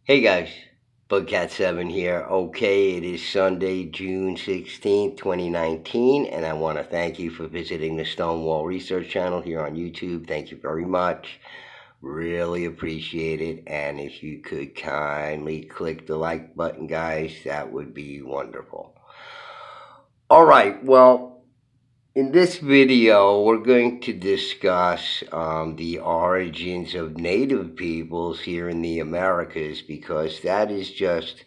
Hey guys, Bugcat7 here. Okay, it is Sunday, June 16th, 2019, and I want to thank you for visiting the Stonewall Research Channel here on YouTube. Thank you very much. Really appreciate it. And if you could kindly click the like button, guys, that would be wonderful. All right, well, in this video, we're going to discuss the origins of native peoples here in the Americas because that is just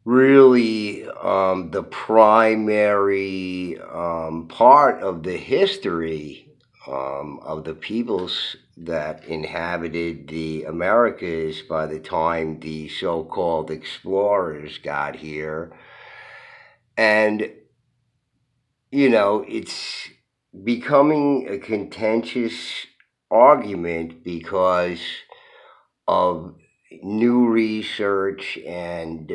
really the primary part of the history of the peoples that inhabited the Americas by the time the so-called explorers got here. And it's becoming a contentious argument because of new research and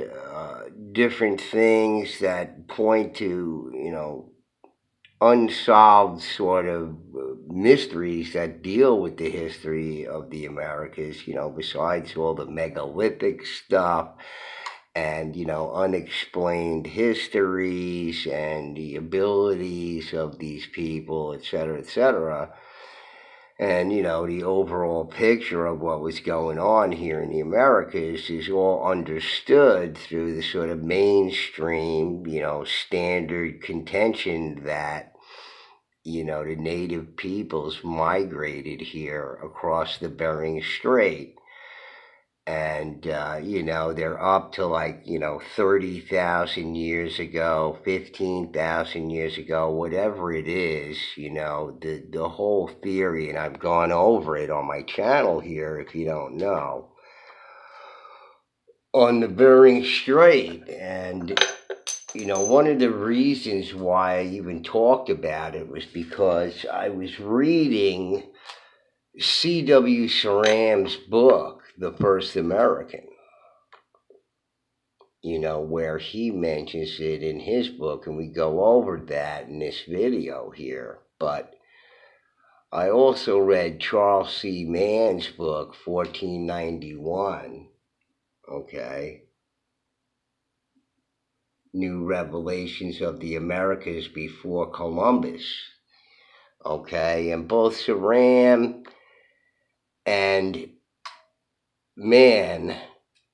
different things that point to, unsolved sort of mysteries that deal with the history of the Americas, besides all the megalithic stuff and unexplained histories and the abilities of these people, etc., etc. And the overall picture of what was going on here in the Americas is all understood through the sort of mainstream, standard contention that the native peoples migrated here across the Bering Strait. And they're up to 30,000 years ago, 15,000 years ago, whatever it is. The whole theory, and I've gone over it on my channel here if you don't know, on the Bering Strait. And one of the reasons why I even talked about it was because I was reading C.W. Ceram's book, The First American, where he mentions it in his book, and we go over that in this video here. But I also read Charles C. Mann's book, 1491, okay, New Revelations of the Americas Before Columbus, okay, and both Ceram and Mann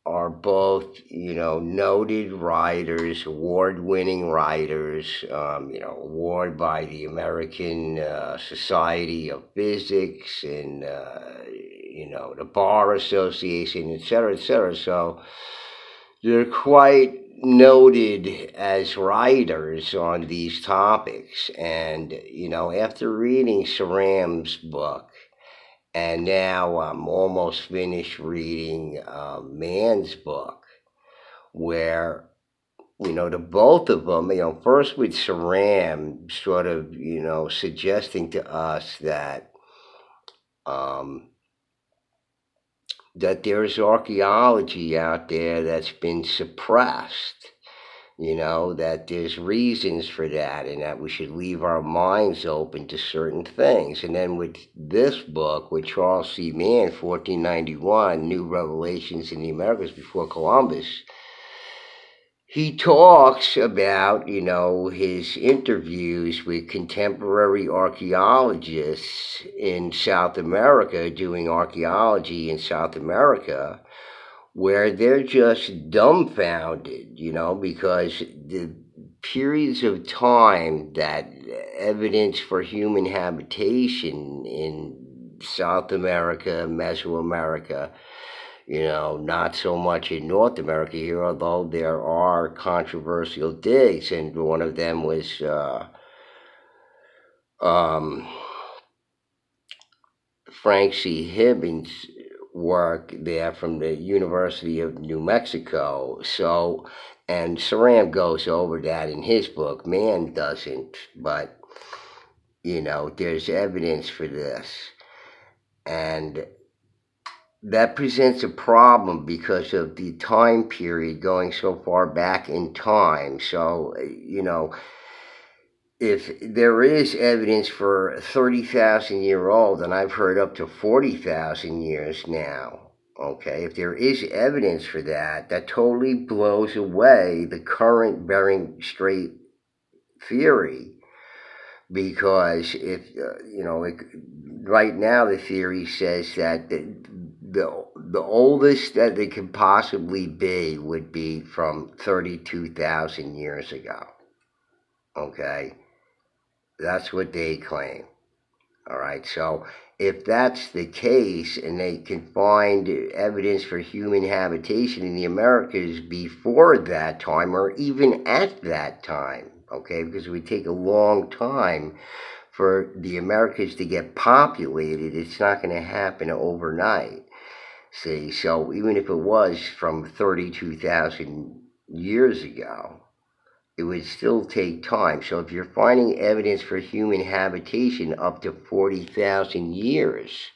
are both, noted writers, award-winning writers, award by the American Society of Physics and, the Bar Association, etc., etc. So they're quite noted as writers on these topics. And, after reading Ceram's book, and now I'm almost finished reading Mann's book, where, the both of them, first with Ceram sort of, suggesting to us that that there's archaeology out there that's been suppressed, that there's reasons for that and that we should leave our minds open to certain things. And then with this book, with Charles C. Mann, 1491, New Revelations in the Americas Before Columbus, he talks about, his interviews with contemporary archaeologists in South America, doing archaeology in South America, where they're just dumbfounded, because the periods of time that evidence for human habitation in South America, Mesoamerica, not so much in North America here, although there are controversial digs, and one of them was Frank C. Hibbins' work there from the University of New Mexico. So, and Ceram goes over that in his book. Mann doesn't, but, there's evidence for this. And that presents a problem because of the time period going so far back in time. So, if there is evidence for 30,000 year old, and I've heard up to 40,000 years now, Okay, if there is evidence for that, that totally blows away the current Bering Strait theory. Because if right now the theory says that the oldest that it could possibly be would be from 32,000 years ago. Okay, that's what they claim. All right, so if that's the case and they can find evidence for human habitation in the Americas before that time or even at that time, okay, because it would take a long time for the Americas to get populated, it's not going to happen overnight. See, so even if it was from 32,000 years ago, it would still take time. So if you're finding evidence for human habitation up to 40,000 years,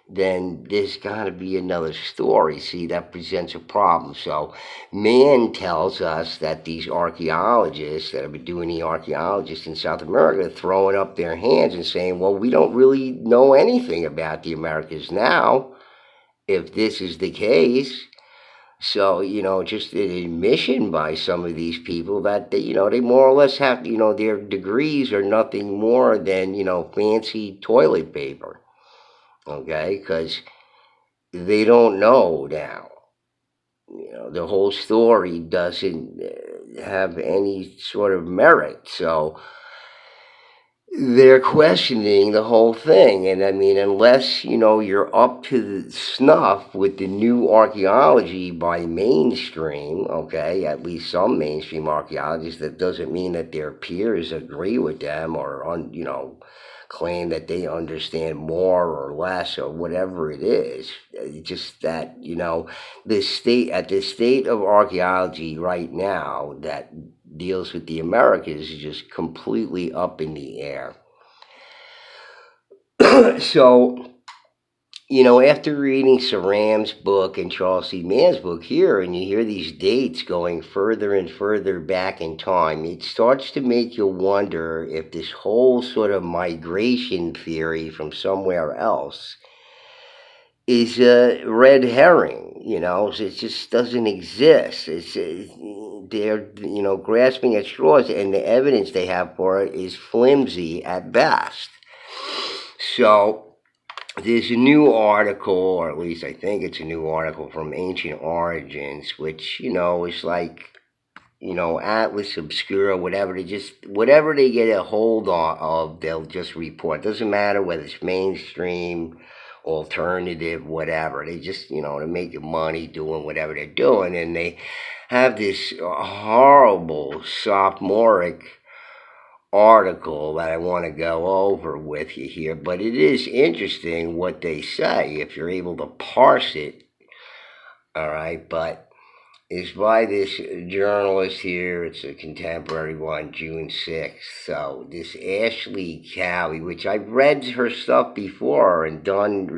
then there's got to be another story. See, that presents a problem. So man tells us that these archaeologists that have been doing the archaeologists in South America are throwing up their hands and saying, well, we don't really know anything about the Americas now, if this is the case. So, just an admission by some of these people that they more or less have, their degrees are nothing more than, fancy toilet paper. Okay? Because they don't know now. The whole story doesn't have any sort of merit. So, they're questioning the whole thing. And I mean, unless, you're up to the snuff with the new archaeology by mainstream, okay, at least some mainstream archaeologists, that doesn't mean that their peers agree with them or, claim that they understand more or less or whatever it is. It's just that, at the state of archaeology right now that deals with the Americas is just completely up in the air. So, after reading Saram's book and Charles C. Mann's book here, and you hear these dates going further and further back in time, it starts to make you wonder if this whole sort of migration theory from somewhere else is a red herring. It just doesn't exist. They're grasping at straws, and the evidence they have for it is flimsy at best. So there's a new article, or at least I think it's a new article from Ancient Origins, which is like Atlas Obscura, whatever. Whatever they get a hold of, they'll just report. Doesn't matter whether it's mainstream, alternative, whatever. They just, they're making money doing whatever they're doing. And they have this horrible sophomoric article that I want to go over with you here. But it is interesting what they say if you're able to parse it. All right, but it's by this journalist here. It's a contemporary one, June 6th. So this Ashley Cowie, which I've read her stuff before and done,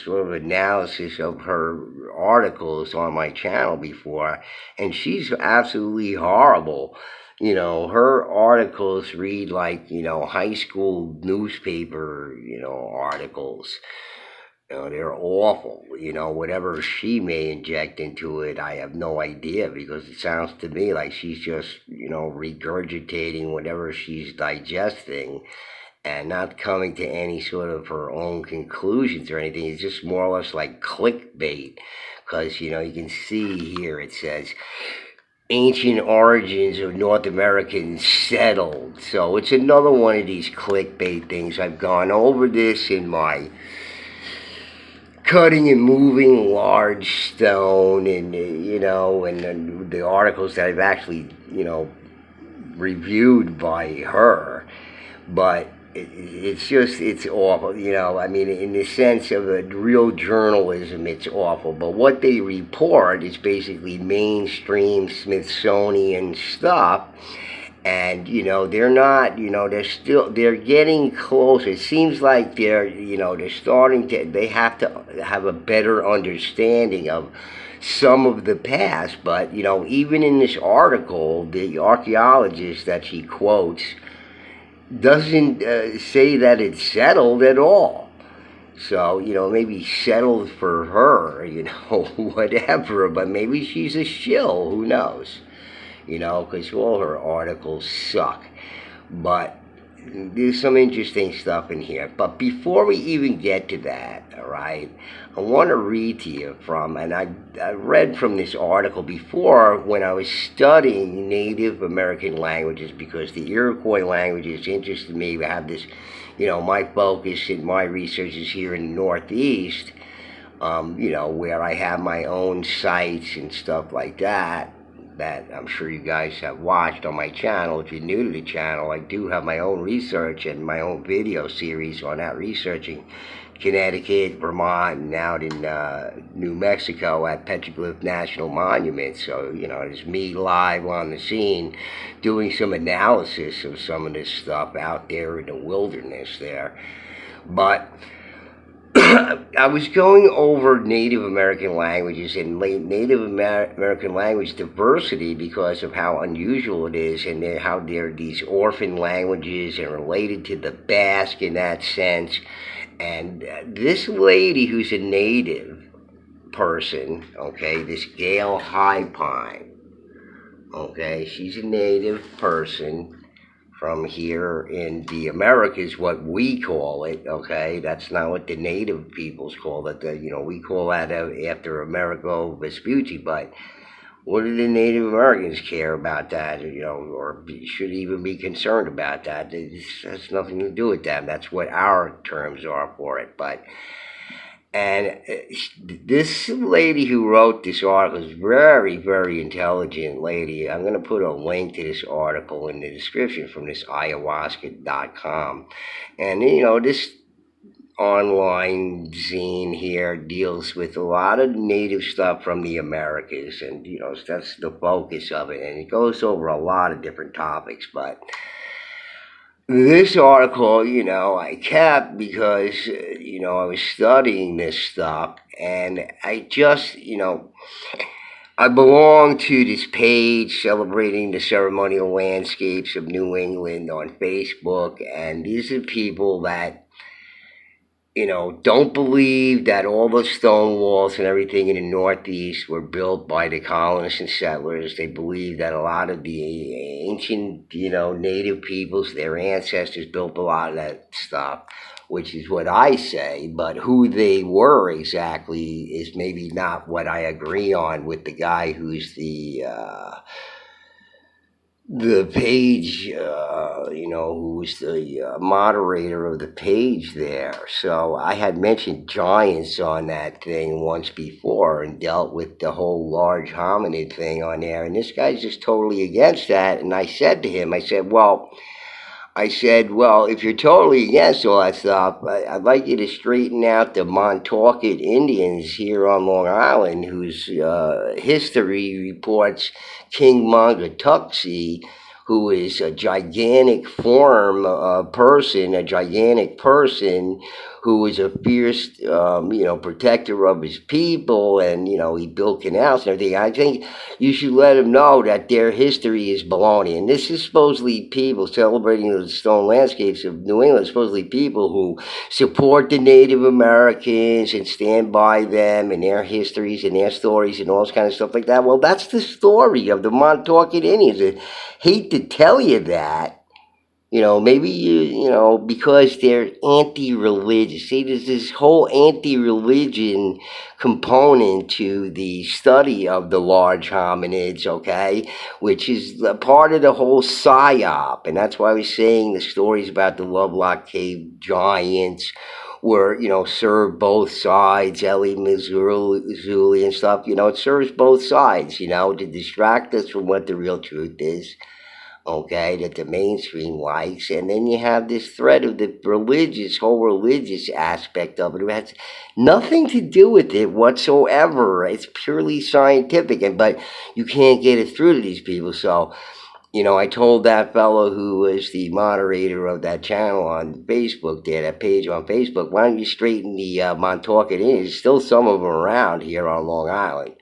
sort of analysis of her articles on my channel before, and she's absolutely horrible. Her articles read like, high school newspaper, articles. They're awful. Whatever she may inject into it, I have no idea, because it sounds to me like she's just, regurgitating whatever she's digesting and not coming to any sort of her own conclusions or anything. It's just more or less like clickbait, because, you can see here it says, Ancient Origins of North Americans Settled. So it's another one of these clickbait things. I've gone over this in my Cutting and Moving Large Stone, and and the articles that I've actually reviewed by her. But it's awful. I mean, in the sense of a real journalism, it's awful. But what they report is basically mainstream Smithsonian stuff. And, they're not, they're getting close. It seems like they're starting to, they have to have a better understanding of some of the past. But, even in this article, the archaeologist that she quotes doesn't say that it's settled at all. So, maybe settle for her, whatever, but maybe she's a shill, who knows? Because all her articles suck. But there's some interesting stuff in here. But before we even get to that, all right, I want to read to you from, and I read from this article before when I was studying Native American languages, because the Iroquois languages interested me. I have this, my focus and my research is here in the Northeast, where I have my own sites and stuff like that I'm sure you guys have watched on my channel. If you're new to the channel, I do have my own research and my own video series on that, researching Connecticut, Vermont, and out in New Mexico at Petroglyph National Monument. So, it's me live on the scene doing some analysis of some of this stuff out there in the wilderness there. But I was going over Native American languages and Native American language diversity because of how unusual it is, and how they're these orphan languages and related to the Basque in that sense. And this lady who's a native person, okay, this Gail Highpine, okay, she's a native person from here in the Americas, what we call it, okay? That's not what the native peoples call it. We call that after Amerigo Vespucci, but what do the Native Americans care about that, or should even be concerned about that? It has nothing to do with them. That's what our terms are for it, and this lady who wrote this article is very, very intelligent lady. I'm going to put a link to this article in the description from this ayahuasca.com. And, this online zine here deals with a lot of native stuff from the Americas. And, that's the focus of it. And it goes over a lot of different topics, but this article, I kept because, I was studying this stuff, and I just, I belong to this page celebrating the ceremonial landscapes of New England on Facebook, and these are people that, don't believe that all the stone walls and everything in the Northeast were built by the colonists and settlers. They believe that a lot of the ancient, native peoples, their ancestors built a lot of that stuff, which is what I say. But who they were exactly is maybe not what I agree on with the guy who's the page, who's the moderator of the page there. So I had mentioned giants on that thing once before and dealt with the whole large hominid thing on there. And this guy's just totally against that. And I said to him, well, if you're totally against all that stuff, I'd like you to straighten out the Montaukett Indians here on Long Island, whose history reports King Mongatuxie, who is a gigantic person who was a fierce, protector of his people, and, he built canals and everything. I think you should let him know that their history is baloney. And this is supposedly people celebrating the stone landscapes of New England, supposedly people who support the Native Americans and stand by them and their histories and their stories and all this kind of stuff like that. Well, that's the story of the Montaukett Indians. I hate to tell you that. Maybe because they're anti-religious. See, there's this whole anti-religion component to the study of the large hominids, okay, which is a part of the whole psyop. And that's why I was saying the stories about the Lovelock Cave giants were, served both sides, Ellie Mazzulli and stuff. It serves both sides, to distract us from what the real truth is. Okay, that the mainstream likes, and then you have this threat of the whole religious aspect of it. It has nothing to do with it whatsoever. It's purely scientific, but you can't get it through to these people. So, I told that fellow who was the moderator of that channel on Facebook there, that page on Facebook, why don't you straighten the Montaukett in? There's still some of them around here on Long Island.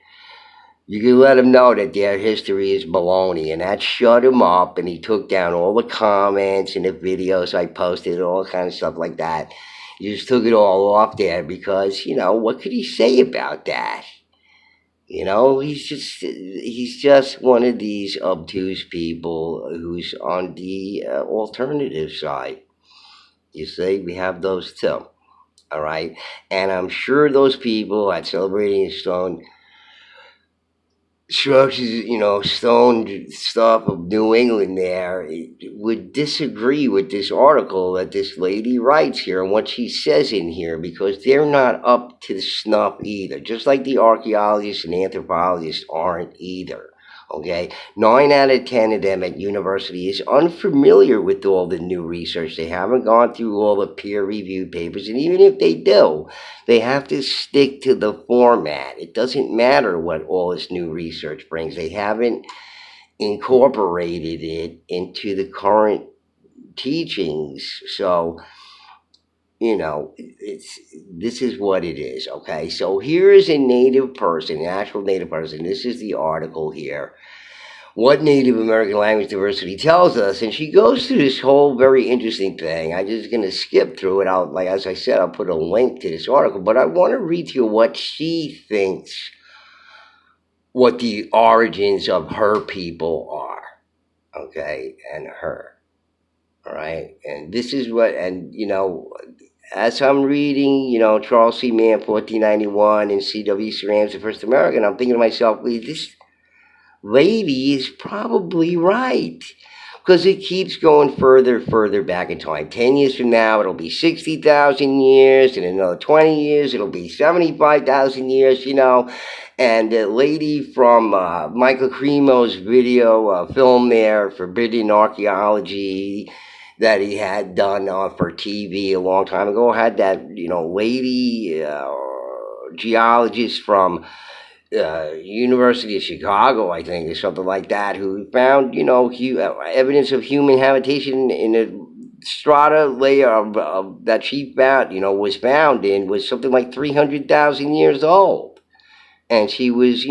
You can let him know that their history is baloney, and that shut him up, and he took down all the comments and the videos I posted, all kind of stuff like that. You just took it all off there because, what could he say about that? He's just one of these obtuse people who's on the alternative side. You see, we have those too. All right, and I'm sure those people at Celebrating Stone structures, stone stuff of New England there would disagree with this article that this lady writes here and what she says in here because they're not up to the snuff either. Just like the archaeologists and anthropologists aren't either. Okay, 9 out of 10 of them at university is unfamiliar with all the new research. They haven't gone through all the peer-reviewed papers, and even if they do, they have to stick to the format. It doesn't matter what all this new research brings. They haven't incorporated it into the current teachings. So, this is what it is. Okay, so here is a native person, an actual native person. This is the article here. What Native American language diversity tells us, and she goes through this whole very interesting thing. I'm just going to skip through it. As I said, I'll put a link to this article, but I want to read to you what she thinks, what the origins of her people are, okay, and her, all right, and this is what, and as I'm reading, Charles C. Mann, 1491, and C.W. Ceram's The First American, I'm thinking to myself, well, this lady is probably right because it keeps going further back in time. 10 years from now, it'll be 60,000 years. In another 20 years, it'll be 75,000 years, And the lady from Michael Cremo's video film there, Forbidden Archaeology, that he had done for TV a long time ago, had that, lady geologist from University of Chicago, I think, or something like that, who found, evidence of human habitation in a strata layer that she found, was found in, was something like 300,000 years old. And she was,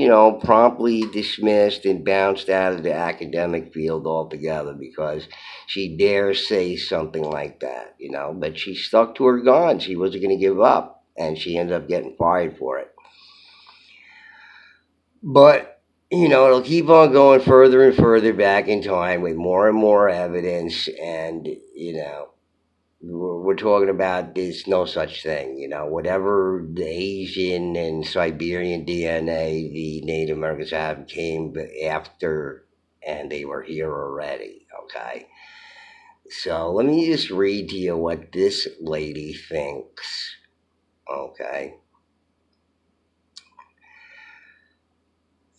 promptly dismissed and bounced out of the academic field altogether because she dares say something like that, But she stuck to her guns. She wasn't going to give up, and she ended up getting fired for it. But, it'll keep on going further and further back in time with more and more evidence. And, we're talking about there's no such thing. Whatever the Asian and Siberian DNA the Native Americans have came after, and they were here already. Okay. So let me just read to you what this lady thinks. Okay.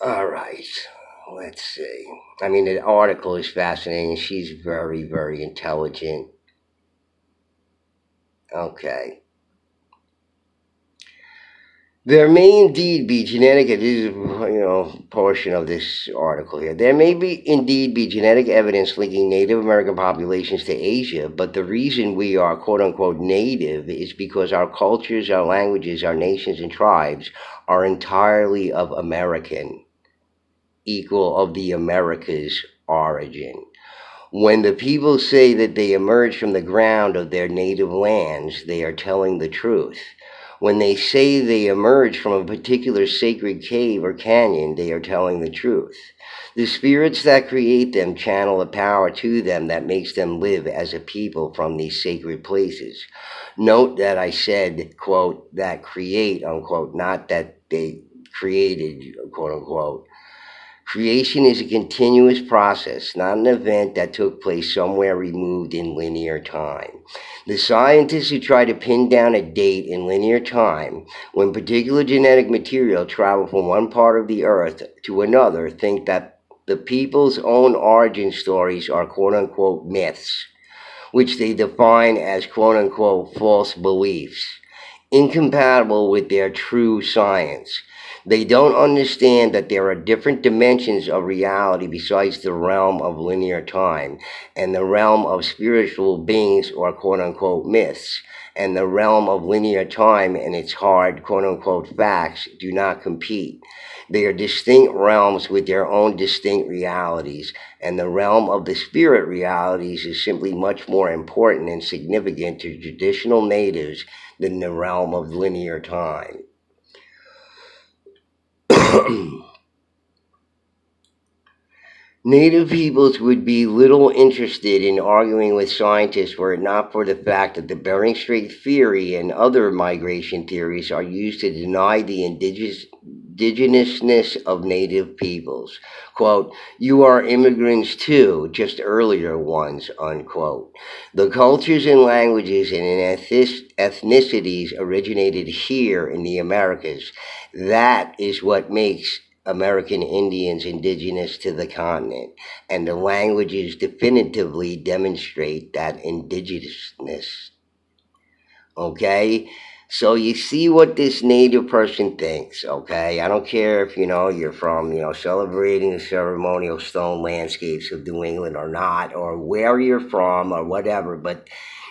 All right, let's see. I mean, the article is fascinating. She's very, very intelligent. Okay. There may indeed be genetic, it is, portion of this article here. There may indeed be genetic evidence linking Native American populations to Asia, but the reason we are quote unquote native is because our cultures, our languages, our nations, and tribes are entirely of American, equal of the Americas origin. When the people say that they emerge from the ground of their native lands, they are telling the truth. When they say they emerge from a particular sacred cave or canyon, they are telling the truth. The spirits that create them channel a power to them that makes them live as a people from these sacred places. Note that I said, quote, that create, unquote, not that they created, quote unquote. Creation is a continuous process, not an event that took place somewhere removed in linear time. The scientists who try to pin down a date in linear time when particular genetic material travel from one part of the earth to another think that the people's own origin stories are quote-unquote myths, which they define as quote-unquote false beliefs, incompatible with their true science. They don't understand that there are different dimensions of reality besides the realm of linear time and the realm of spiritual beings or quote-unquote myths, and the realm of linear time and its hard, quote unquote, facts do not compete. They are distinct realms with their own distinct realities, and the realm of the spirit realities is simply much more important and significant to traditional natives than the realm of linear time. Native peoples would be little interested in arguing with scientists were it not for the fact that the Bering Strait theory and other migration theories are used to deny the indigenousness of native peoples. Quote, you are immigrants too, just earlier ones, unquote. The cultures and languages and ethnicities originated here in the Americas. That is what makes American Indians indigenous to the continent, and the languages definitively demonstrate that indigenousness. Okay? So you see what this native person thinks, okay? I don't care if, you're from, celebrating the ceremonial stone landscapes of New England or not, or where you're from or whatever, but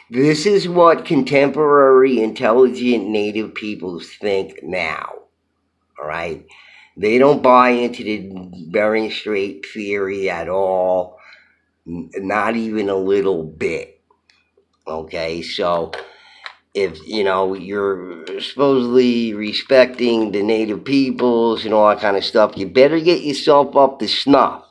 this is what contemporary intelligent native peoples think now, all right? They don't buy into the Bering Strait theory at all, not even a little bit. Okay, so if you're supposedly respecting the native peoples and all that kind of stuff, you better get yourself up to snuff.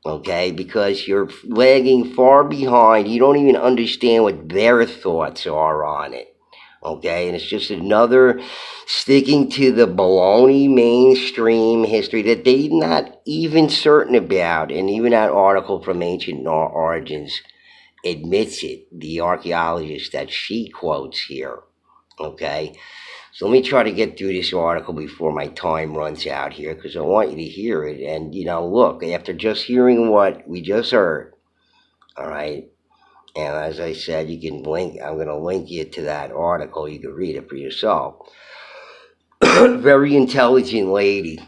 Okay, because you're lagging far behind. You don't even understand what their thoughts are on it. Okay, and it's just another sticking to the baloney mainstream history that they're not even certain about. And even that article from Ancient Origins admits it, the archaeologist that she quotes here. Okay, so let me try to get through this article before my time runs out here, because I want you to hear it. And, look, after just hearing what we just heard, all right, and as I said, you can I'm going to link you to that article. You can read it for yourself. Very intelligent lady.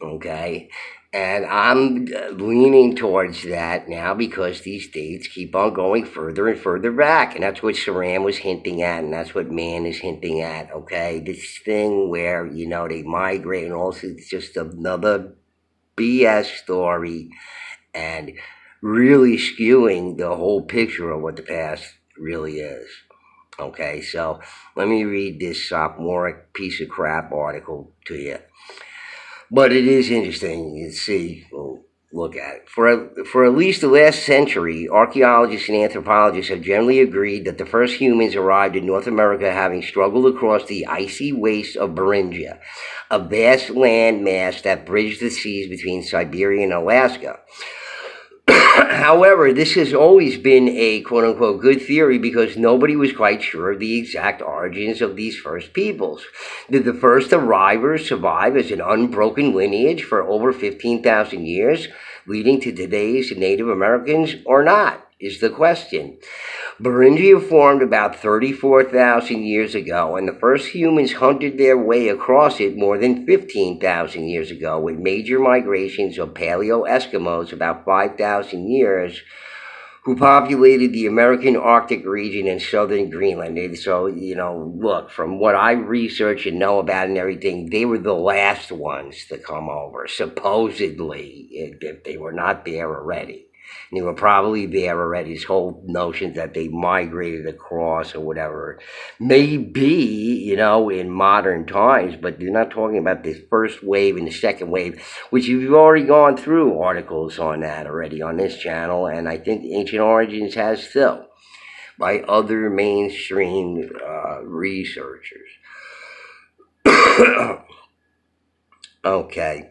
Okay. And I'm leaning towards that now because these dates keep on going further and further back. And that's what Saran was hinting at, and that's what Mann is hinting at. Okay. This thing where, they migrate, and also it's just another BS story. And really skewing the whole picture of what the past really is. Okay, so let me read this sophomoric piece of crap article to you. But it is interesting. You see, we'll look at it. For at least the last century, archaeologists and anthropologists have generally agreed that the first humans arrived in North America having struggled across the icy wastes of Beringia, a vast land mass that bridged the seas between Siberia and Alaska. However, this has always been a quote-unquote good theory because nobody was quite sure of the exact origins of these first peoples. Did the first arrivers survive as an unbroken lineage for over 15,000 years, leading to today's Native Americans, or not, is the question. Beringia formed about 34,000 years ago, and the first humans hunted their way across it more than 15,000 years ago, with major migrations of Paleo-Eskimos about 5,000 years, who populated the American Arctic region and southern Greenland. And so, look, from what I research and know about and everything, they were the last ones to come over, supposedly, if they were not there already. And they were probably there already. This whole notion that they migrated across or whatever may be, in modern times, but they're not talking about this first wave and the second wave, which you've already gone through articles on that already on this channel, and I think Ancient Origins has too, by other mainstream researchers. Okay.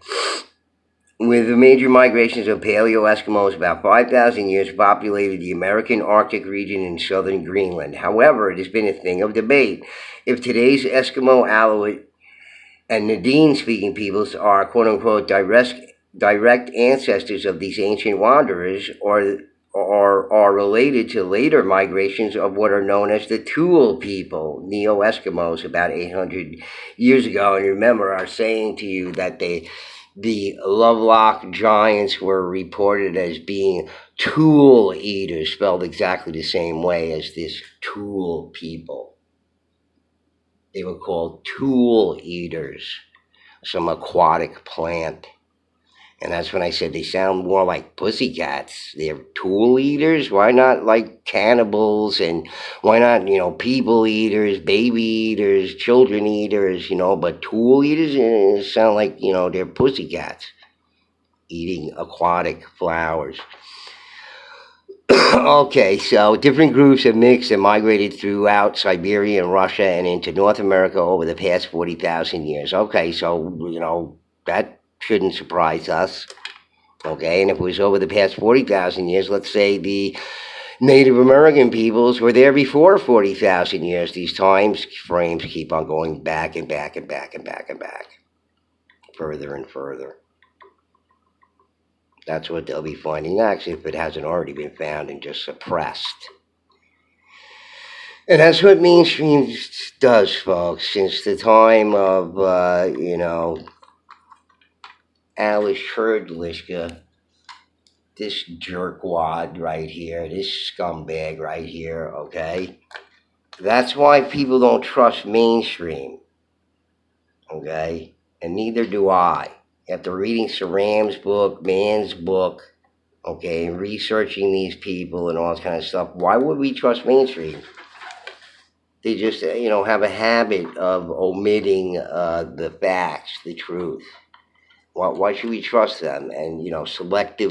With the major migrations of Paleo-Eskimos, about 5,000 years populated the American Arctic region in southern Greenland. However, it has been a thing of debate if today's Eskimo, Aleut, and Nadine-speaking peoples are quote-unquote direct ancestors of these ancient wanderers, or are related to later migrations of what are known as the Thule people, Neo-Eskimos, about 800 years ago. And remember, I was saying to you that the Lovelock giants were reported as being tool eaters, spelled exactly the same way as this tool people. They were called tool eaters, some aquatic plant. And that's when I said they sound more like pussycats. They're tool eaters. Why not like cannibals? And why not, people eaters, baby eaters, children eaters, but tool eaters sound like, they're pussycats eating aquatic flowers. Okay, so different groups have mixed and migrated throughout Siberia and Russia and into North America over the past 40,000 years. Okay, so, that shouldn't surprise us. Okay, and if it was over the past 40,000 years, let's say the Native American peoples were there before 40,000 years. These time frames keep on going back and back and back and back and back, further and further. That's what they'll be finding next if it hasn't already been found and just suppressed. And that's what mainstream does, folks. Since the time of, Alice Sherdlishka, this jerkwad right here, this scumbag right here, okay? That's why people don't trust mainstream, okay? And neither do I. After reading Saram's book, Mann's book, okay, and researching these people and all this kind of stuff, why would we trust mainstream? They just, have a habit of omitting the facts, the truth. Why should we trust them? And, selective